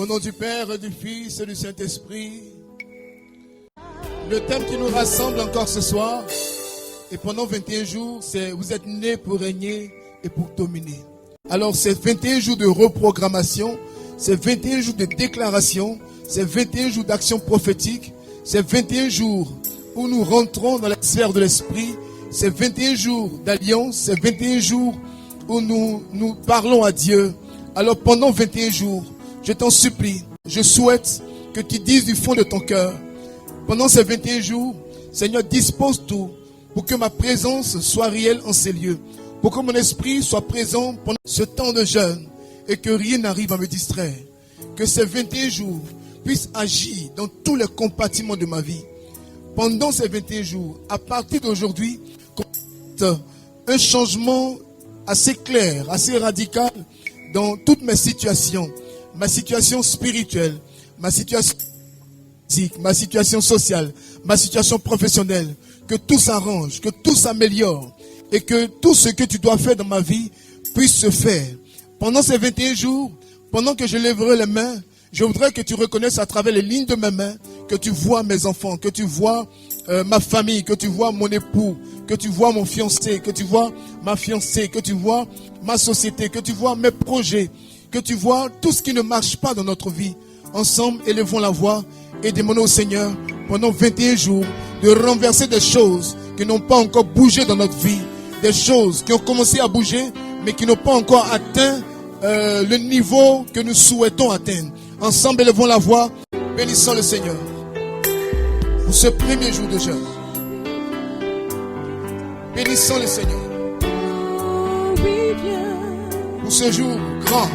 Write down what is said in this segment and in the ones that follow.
Au nom du Père, du Fils et du Saint-Esprit. Le thème qui nous rassemble encore ce soir, et pendant 21 jours, c'est « Vous êtes nés pour régner et pour dominer ». Alors c'est 21 jours de reprogrammation, c'est 21 jours de déclaration, c'est 21 jours d'action prophétique, c'est 21 jours où nous rentrons dans la sphère de l'esprit, c'est 21 jours d'alliance, c'est 21 jours où nous parlons à Dieu. Alors pendant 21 jours, je t'en supplie, je souhaite que tu dises du fond de ton cœur, pendant ces 21 jours, Seigneur, dispose tout pour que ma présence soit réelle en ces lieux, pour que mon esprit soit présent pendant ce temps de jeûne et que rien n'arrive à me distraire. Que ces 21 jours puissent agir dans tous les compartiments de ma vie. Pendant ces 21 jours, à partir d'aujourd'hui, un changement assez clair, assez radical dans toutes mes situations. Ma situation spirituelle, ma situation physique, ma situation sociale, ma situation professionnelle. Que tout s'arrange, que tout s'améliore et que tout ce que tu dois faire dans ma vie puisse se faire. Pendant ces 21 jours, pendant que je lèverai les mains, je voudrais que tu reconnaisses à travers les lignes de mes mains que tu vois mes enfants, que tu vois ma famille, que tu vois mon époux, que tu vois mon fiancé, que tu vois ma fiancée, que tu vois ma société, que tu vois mes projets, que tu vois tout ce qui ne marche pas dans notre vie. Ensemble, élevons la voix et demandons au Seigneur pendant 21 jours de renverser des choses qui n'ont pas encore bougé dans notre vie, des choses qui ont commencé à bouger mais qui n'ont pas encore atteint le niveau que nous souhaitons atteindre. Ensemble, élevons la voix, bénissons le Seigneur pour ce premier jour de jeûne. Bénissons le Seigneur pour ce jour grand,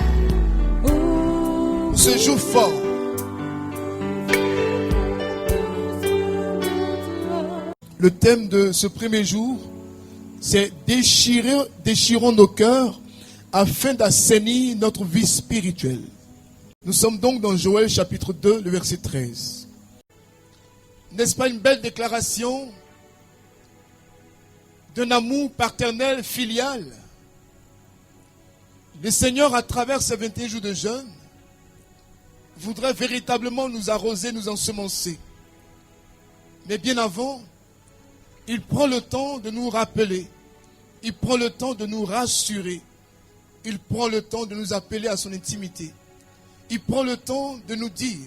pour ce jour fort. Le thème de ce premier jour, c'est déchirons nos cœurs afin d'assainir notre vie spirituelle. Nous sommes donc dans Joël chapitre 2, le verset 13. N'est-ce pas une belle déclaration d'un amour paternel, filial? Le Seigneur, à travers ces 21 jours de jeûne, voudrait véritablement nous arroser, nous ensemencer. Mais bien avant, il prend le temps de nous rappeler, il prend le temps de nous rassurer, il prend le temps de nous appeler à son intimité. Il prend le temps de nous dire,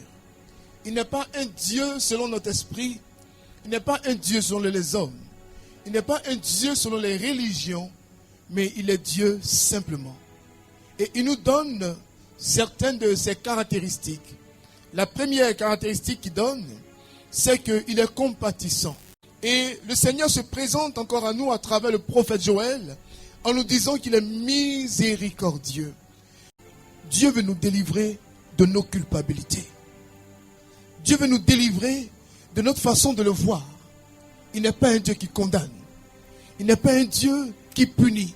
il n'est pas un Dieu selon notre esprit, il n'est pas un Dieu selon les hommes, il n'est pas un Dieu selon les religions, mais il est Dieu simplement. Et il nous donne certaines de ses caractéristiques. La première caractéristique qu'il donne, c'est qu'il est compatissant. Et le Seigneur se présente encore à nous à travers le prophète Joël en nous disant qu'il est miséricordieux. Dieu veut nous délivrer de nos culpabilités. Dieu veut nous délivrer de notre façon de le voir. Il n'est pas un Dieu qui condamne. Il n'est pas un Dieu qui punit.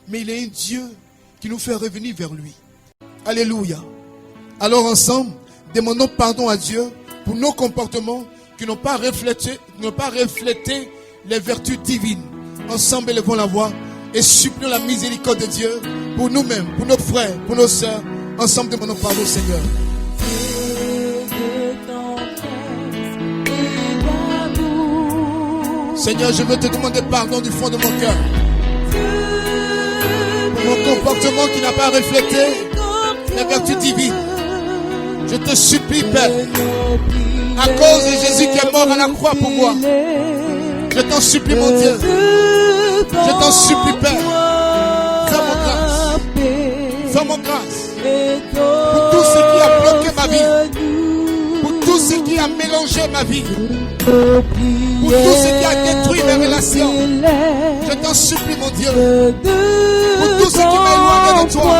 Mais il est un Dieu qui nous fait revenir vers lui. Alléluia. Alors ensemble, demandons pardon à Dieu pour nos comportements qui n'ont pas reflété les vertus divines. Ensemble, élevons la voix et supplions la miséricorde de Dieu pour nous-mêmes, pour nos frères, pour nos sœurs. Ensemble, demandons pardon au Seigneur. Seigneur, je veux te demander pardon du fond de mon cœur pour mon comportement qui n'a pas reflété les vertus divines. Je te supplie, Père, à cause de Jésus qui est mort à la croix pour moi. Je t'en supplie, mon Dieu. Je t'en supplie, Père. Fais-moi grâce. Fais-moi grâce. Pour tout ce qui a bloqué ma vie. Pour tout ce qui a mélangé ma vie. Pour tout ce qui a détruit mes relations. Je t'en supplie, mon Dieu. Pour tout ce qui m'a éloigné de toi.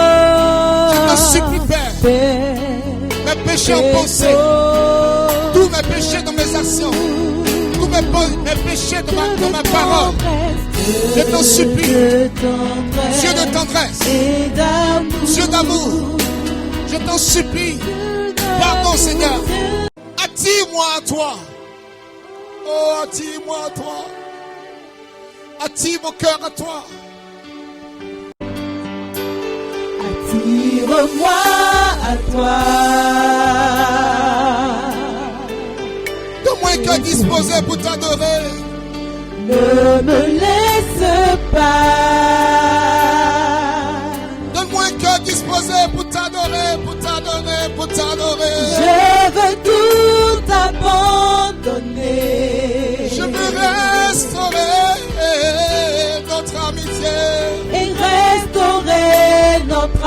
Je t'en supplie, Père. Mes péchés en pensée, tous mes péchés dans mes actions, tous mes péchés dans ma parole, je t'en supplie, Dieu de tendresse, Dieu d'amour, je t'en supplie, pardon Seigneur, attire-moi à toi, oh attire-moi à toi, attire mon cœur à toi. Attire-moi à toi. cœur disposé pour t'adorer. Ne me laisse pas. Donne-moi un cœur disposé pour t'adorer, pour t'adorer, pour t'adorer. Je veux tout abandonner. Je veux restaurer notre amitié. Et restaurer notre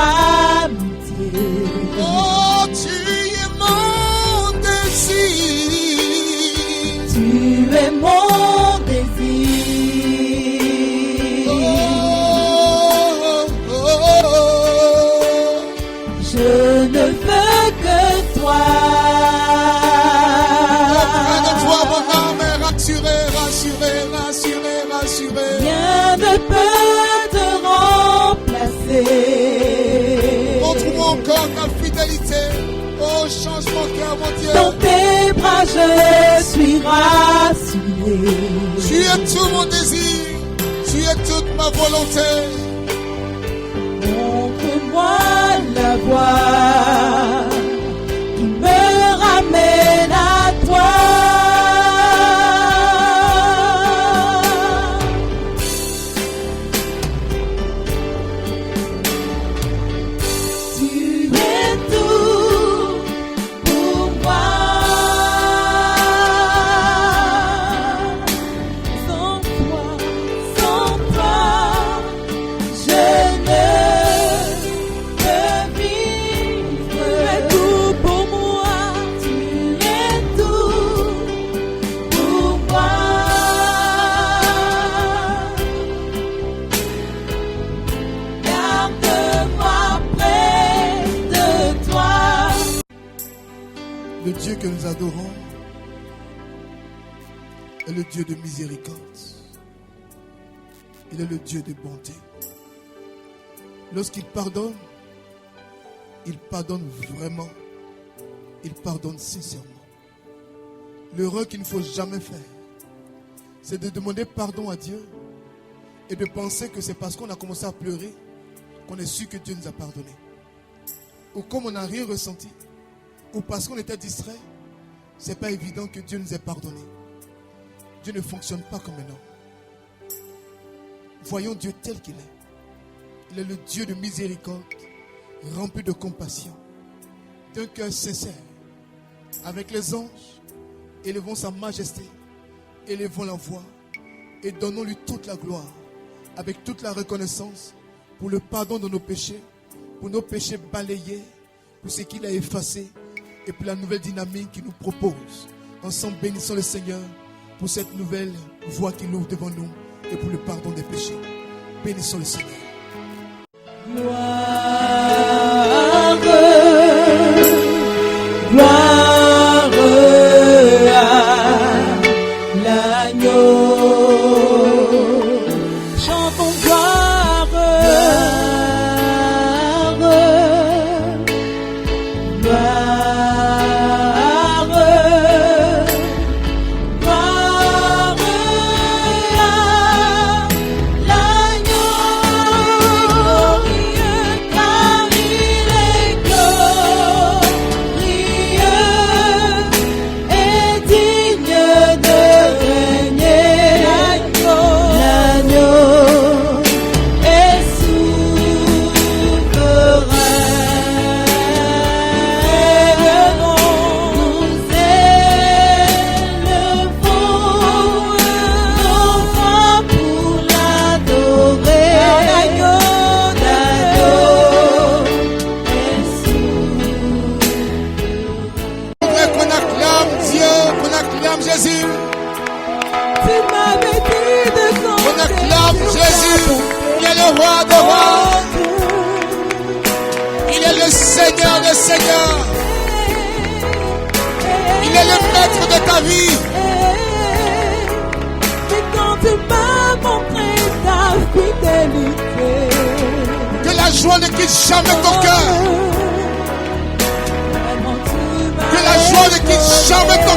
amitié. Oh, tu es mon désir. Tu es mon désir. Oh, oh, oh. Je ne veux que toi. Auprès de toi, mon âme est rassurée, rassurée, rassurée, rassurée. Rien ne peut te remplacer. Montre-moi encore ta fidélité. Oh, change mon cœur, mon Dieu. Dans tes bras, je suis rassuré. Tu es tout mon désir. Tu es toute ma volonté. Montre-moi la voie qui me ramène à toi. Tu es tout pour moi. Sans toi, je ne peux vivre. Tu es tout pour moi. Tu es tout pour moi. Garde-moi près de toi. Le Dieu que nous adorons est le Dieu de miséricorde. Il est le Dieu de bonté. Lorsqu'il pardonne vraiment. Il pardonne sincèrement. L'erreur qu'il ne faut jamais faire, c'est de demander pardon à Dieu et de penser que c'est parce qu'on a commencé à pleurer qu'on est sûr que Dieu nous a pardonné. Ou comme on n'a rien ressenti, ou parce qu'on était distrait, c'est pas évident que Dieu nous ait pardonné. Dieu ne fonctionne pas comme un homme. Voyons Dieu tel qu'il est. Il est le Dieu de miséricorde, rempli de compassion, d'un cœur sincère. Avec les anges, élevons sa majesté, élevons la voix et donnons-lui toute la gloire, avec toute la reconnaissance pour le pardon de nos péchés, pour nos péchés balayés, pour ce qu'il a effacé et pour la nouvelle dynamique qu'il nous propose. Ensemble, bénissons le Seigneur pour cette nouvelle voie qu'il ouvre devant nous et pour le pardon des péchés. Bénissons le Seigneur. Gloire, gloire à l'agneau. Chantons gloire, Seigneur des Seigneurs. Il est le maître de ta vie. Et quand tu m'as montré ta fidélité, que la joie ne quitte jamais ton cœur. Que la joie ne quitte jamais ton